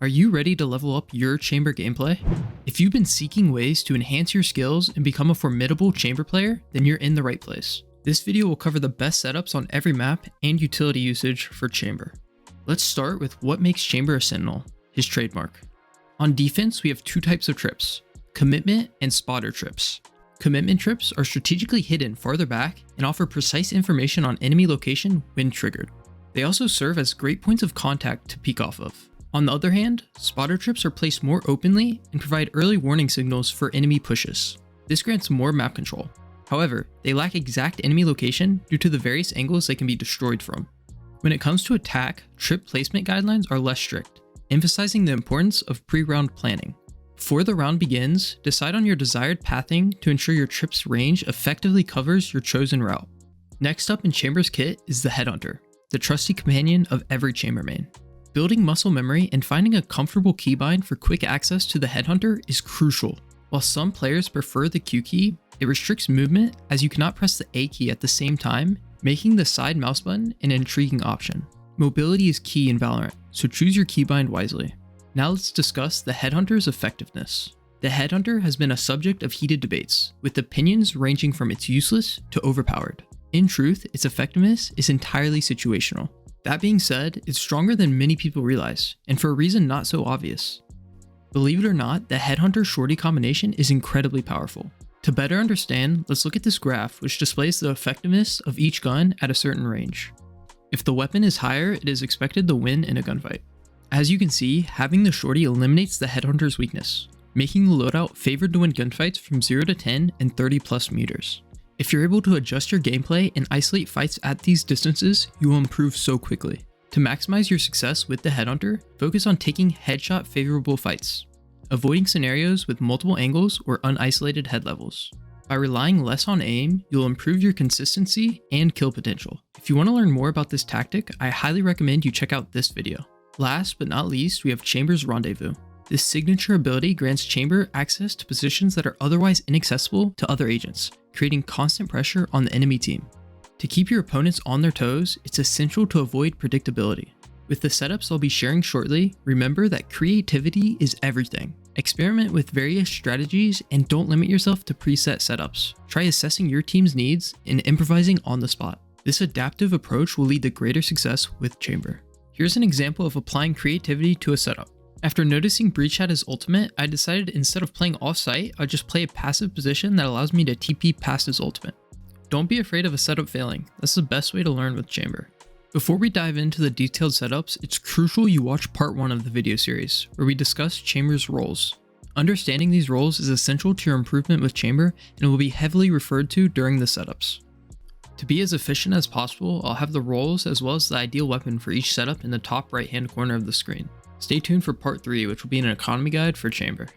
Are you ready to level up your chamber gameplay? If you've been seeking ways to enhance your skills and become a formidable chamber player, then you're in the right place. This video will cover the best setups on every map and utility usage for chamber. Let's start with what makes chamber a sentinel, his trademark. On defense, we have two types of trips, commitment and spotter trips. Commitment trips are strategically hidden farther back and offer precise information on enemy location when triggered. They also serve as great points of contact to peek off of. On the other hand, spotter trips are placed more openly and provide early warning signals for enemy pushes. This grants more map control. However, they lack exact enemy location due to the various angles they can be destroyed from. When it comes to attack, trip placement guidelines are less strict, emphasizing the importance of pre-round planning. Before the round begins, decide on your desired pathing to ensure your trip's range effectively covers your chosen route. Next up in Chamber's kit is the Headhunter, the trusty companion of every chamber main. Building muscle memory and finding a comfortable keybind for quick access to the Headhunter is crucial. While some players prefer the Q key, it restricts movement as you cannot press the A key at the same time, making the side mouse button an intriguing option. Mobility is key in Valorant, so choose your keybind wisely. Now let's discuss the Headhunter's effectiveness. The Headhunter has been a subject of heated debates, with opinions ranging from it's useless to overpowered. In truth, its effectiveness is entirely situational. That being said, it's stronger than many people realize, and for a reason not so obvious. Believe it or not, the Headhunter shorty combination is incredibly powerful. To better understand, let's look at this graph which displays the effectiveness of each gun at a certain range. If the weapon is higher, it is expected to win in a gunfight. As you can see, having the shorty eliminates the Headhunter's weakness, making the loadout favored to win gunfights from 0 to 10 and 30 plus meters. If you're able to adjust your gameplay and isolate fights at these distances, you will improve so quickly. To maximize your success with the Headhunter, focus on taking headshot favorable fights, avoiding scenarios with multiple angles or unisolated head levels. By relying less on aim, you'll improve your consistency and kill potential. If you want to learn more about this tactic, I highly recommend you check out this video. Last but not least, we have Chamber's Rendezvous. This signature ability grants Chamber access to positions that are otherwise inaccessible to other agents, creating constant pressure on the enemy team. To keep your opponents on their toes, it's essential to avoid predictability. With the setups I'll be sharing shortly, remember that creativity is everything. Experiment with various strategies and don't limit yourself to preset setups. Try assessing your team's needs and improvising on the spot. This adaptive approach will lead to greater success with Chamber. Here's an example of applying creativity to a setup. After noticing Breach had his ultimate, I decided instead of playing off-site, I'd just play a passive position that allows me to TP past his ultimate. Don't be afraid of a setup failing. That's the best way to learn with Chamber. Before we dive into the detailed setups, it's crucial you watch part 1 of the video series, where we discuss Chamber's roles. Understanding these roles is essential to your improvement with Chamber and will be heavily referred to during the setups. To be as efficient as possible, I'll have the roles as well as the ideal weapon for each setup in the top right hand corner of the screen. Stay tuned for part 3, which will be an economy guide for Chamber.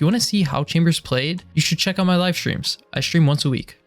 If you want to see how Chamber's played, you should check out my live streams. I stream once a week.